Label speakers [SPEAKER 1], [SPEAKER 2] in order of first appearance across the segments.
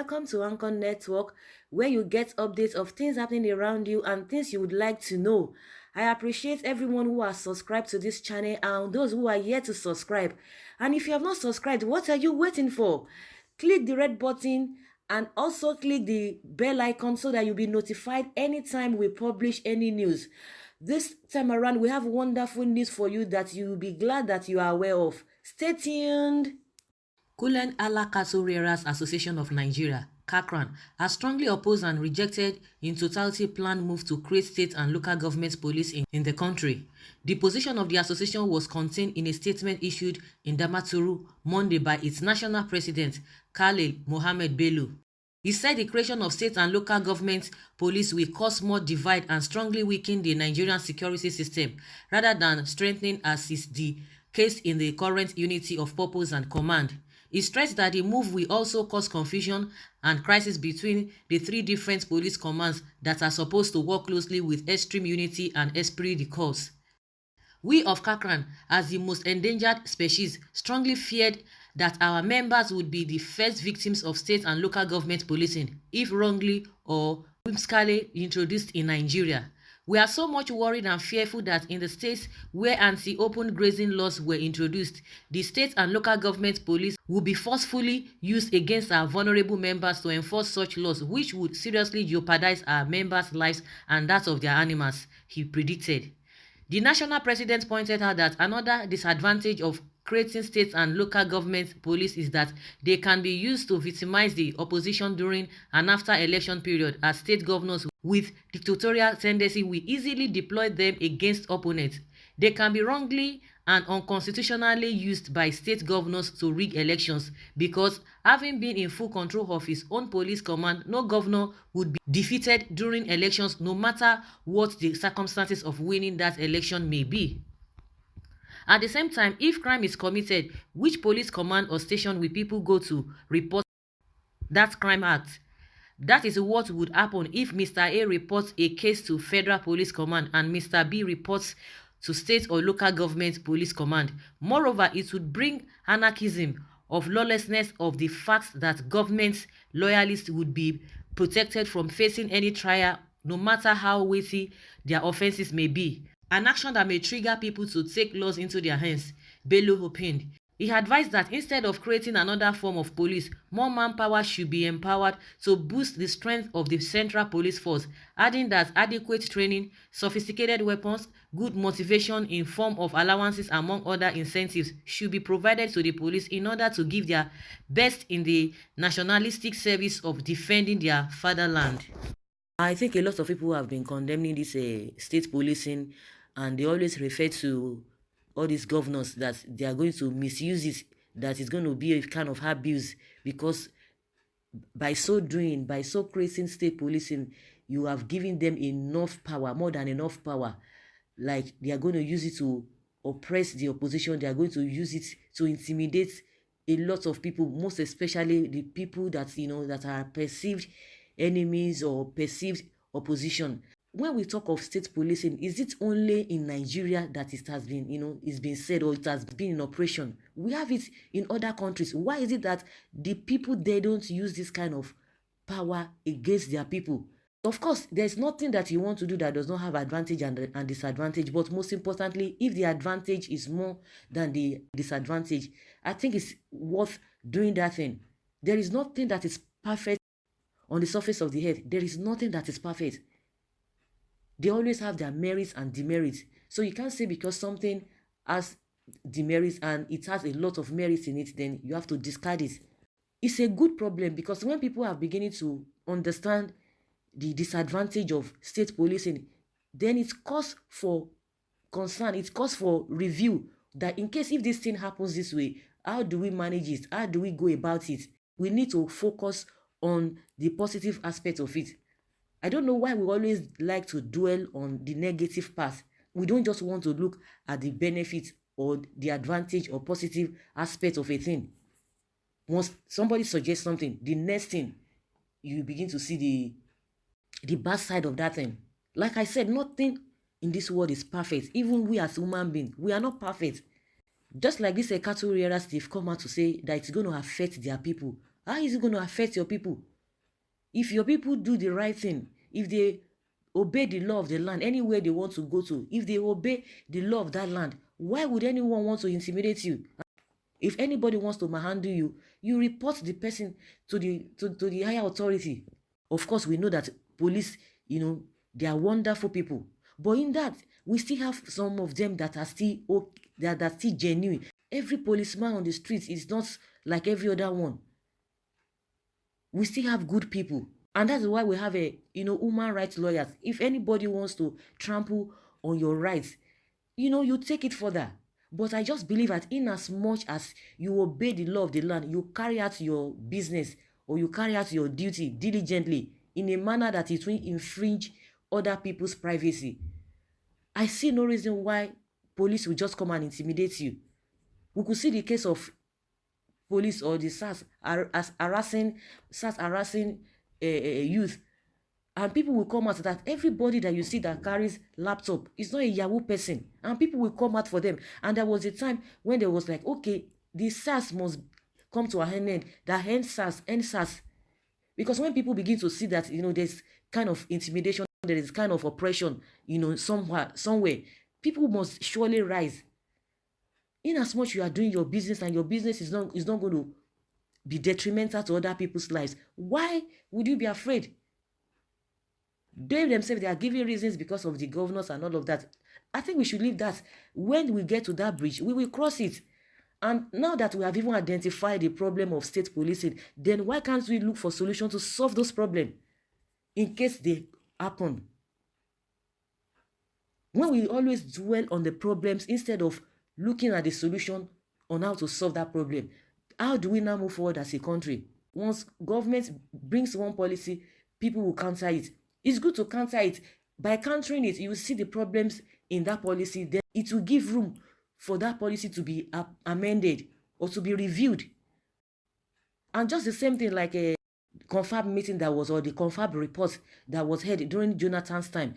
[SPEAKER 1] Welcome to Anchor Network, where you get updates of things happening around you and things you would like to know. I appreciate everyone who has subscribed to this channel and those who are yet to subscribe. And if you have not subscribed, what are you waiting for? Click the red button and also click the bell icon so that you'll be notified anytime we publish any news. This time around, we have wonderful news for you that you will be glad that you are aware of. Stay tuned.
[SPEAKER 2] Kulen Cattle Association of Nigeria, KACRAN, has strongly opposed and rejected in totality planned move to create state and local government police in the country. The position of the association was contained in a statement issued in Damaturu Monday by its national president, Khalil Mohammed Bello. He said the creation of state and local government police will cause more divide and strongly weaken the Nigerian security system rather than strengthening, as is the case in the current unity of purpose and command. He stressed that the move will also cause confusion and crisis between the three different police commands that are supposed to work closely with extreme unity and esprit de corps. We of KACRAN, as the most endangered species, strongly feared that our members would be the first victims of state and local government policing, if wrongly or whimsically introduced in Nigeria. We are so much worried and fearful that in the states where anti-open grazing laws were introduced, the state and local government police will be forcefully used against our vulnerable members to enforce such laws, which would seriously jeopardize our members' lives and that of their animals, he predicted. The national president pointed out that another disadvantage of creating state and local government police is that they can be used to victimize the opposition during and after election period, as state governors with dictatorial tendency will easily deploy them against opponents. They can be wrongly and unconstitutionally used by state governors to rig elections because, having been in full control of his own police command, no governor would be defeated during elections no matter what the circumstances of winning that election may be. At the same time, if crime is committed, which police command or station will people go to report that crime act? That is what would happen if Mr. A reports a case to Federal Police Command and Mr. B reports to state or local government police command. Moreover, it would bring anarchism of lawlessness of the fact that government loyalists would be protected from facing any trial, no matter how weighty their offenses may be. An action that may trigger people to take laws into their hands, Bello opined. He advised that instead of creating another form of police, more manpower should be empowered to boost the strength of the central police force, adding that adequate training, sophisticated weapons, good motivation in form of allowances among other incentives should be provided to the police in order to give their best in the nationalistic service of defending their fatherland.
[SPEAKER 1] I think a lot of people have been condemning this state policing, and they always refer to all these governors that they are going to misuse it, that it's going to be a kind of abuse, because by so doing, by so creating state policing, you have given them enough power, more than enough power. Like, they are going to use it to oppress the opposition. They are going to use it to intimidate a lot of people, most especially the people that, that are perceived enemies or perceived opposition. When we talk of state policing, is it only in Nigeria that it has been, it's been said, or it has been in operation? We have it in other countries. Why is it that the people there don't use this kind of power against their people? Of course, there's nothing that you want to do that does not have advantage and disadvantage. But most importantly, if the advantage is more than the disadvantage, I think it's worth doing that thing. There is nothing that is perfect on the surface of the earth. There is nothing that is perfect. They always have their merits and demerits. So you can't say because something has demerits and it has a lot of merits in it, then you have to discard it. It's a good problem, because when people are beginning to understand the disadvantage of state policing, then it calls for concern, it calls for review, that in case if this thing happens this way, how do we manage it? How do we go about it? We need to focus on the positive aspect of it. I don't know why we always like to dwell on the negative part. We don't just want to look at the benefit or the advantage or positive aspect of a thing. Once somebody suggests something, the next thing, you begin to see the bad side of that thing. Like I said, nothing in this world is perfect. Even we as human beings, we are not perfect. Just like this cattle rearers, they've come out to say that it's going to affect their people. How is it going to affect your people? If your people do the right thing, if they obey the law of the land anywhere they want to go to, if they obey the law of that land, why would anyone want to intimidate you? If anybody wants to manhandle you, you report the person to the higher authority. Of course, we know that police, they are wonderful people. But in that, we still have some of them that are still okay, that are still genuine. Every policeman on the streets is not like every other one. We still have good people. And that's why we have human rights lawyers. If anybody wants to trample on your rights, you take it further. But I just believe that in as much as you obey the law of the land, you carry out your business or you carry out your duty diligently in a manner that it will infringe other people's privacy, I see no reason why police will just come and intimidate you. We could see the case of police or the SARS harassing youth, and people will come out that everybody that you see that carries laptop is not a Yahoo person, and people will come out for them. And there was a time when there was like, okay, the SARS must come to an end, that end SARS, because when people begin to see that there's kind of intimidation, there is kind of oppression, somewhere, people must surely rise. In as much you are doing your business and your business is not going to be detrimental to other people's lives, why would you be afraid? They themselves, they are giving reasons because of the governors and all of that. I think we should leave that. When we get to that bridge, we will cross it. And now that we have even identified the problem of state policing, then why can't we look for solutions to solve those problems in case they happen? When we always dwell on the problems instead of looking at the solution on how to solve that problem, how do we now move forward as a country? Once government brings one policy, people will counter it. It's good to counter it. By countering it, you will see the problems in that policy. Then it will give room for that policy to be amended or to be reviewed. And just the same thing like a confab meeting that was, or the confab report that was held during Jonathan's time.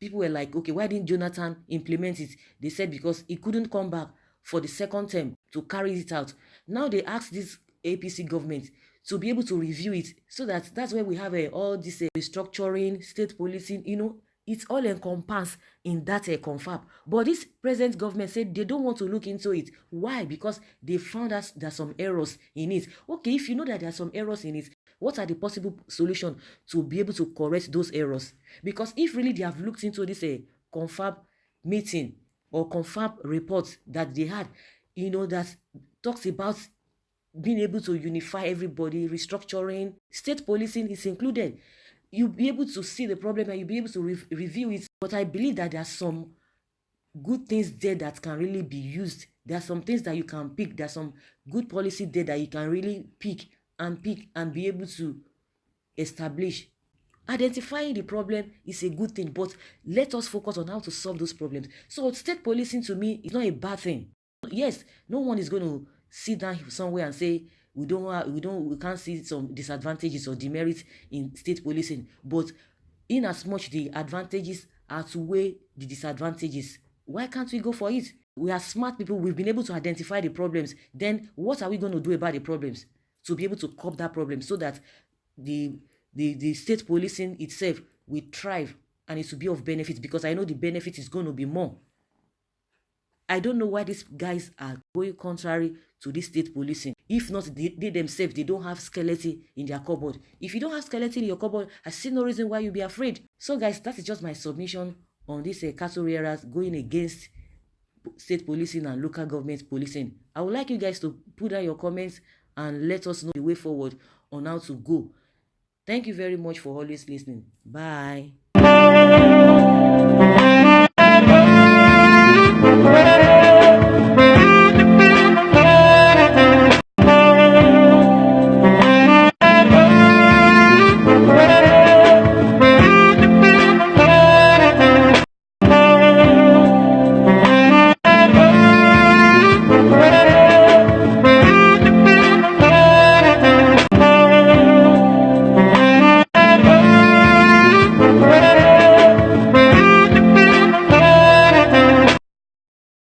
[SPEAKER 1] People were like, okay, why didn't Jonathan implement it? They said because he couldn't come back for the second term to carry it out. Now they asked this APC government to be able to review it, so that's where we have all this restructuring, state policing, it's all encompassed in that confab. But this present government said they don't want to look into it. Why? Because they found out there's some errors in it. Okay, if you know that there are some errors in it, what are the possible solutions to be able to correct those errors? Because if really they have looked into this confab meeting or confab report that they had, that talks about being able to unify everybody, restructuring, state policing is included, you'll be able to see the problem and you'll be able to review it. But I believe that there are some good things there that can really be used. There are some things that you can pick. There's some good policy there that you can really pick and be able to establish. Identifying the problem is a good thing, but let us focus on how to solve those problems. So state policing to me is not a bad thing. Yes, no one is going to sit down somewhere and say we can't see some disadvantages or demerits in state policing. But in as much the advantages outweigh the disadvantages, why can't we go for it? We are smart people. We've been able to identify the problems. Then what are we going to do about the problems to be able to curb that problem so that the state policing itself will thrive and it will be of benefit? Because I know the benefit is going to be more. I don't know why these guys are going contrary to this state policing. If not, they themselves, they don't have skeleton in their cupboard. If you don't have skeleton in your cupboard, I see no reason why you'll be afraid. So guys, that is just my submission on this KACRAN going against state policing and local government policing. I would like you guys to put down your comments and let us know the way forward on how to go. Thank you very much for always listening. Bye.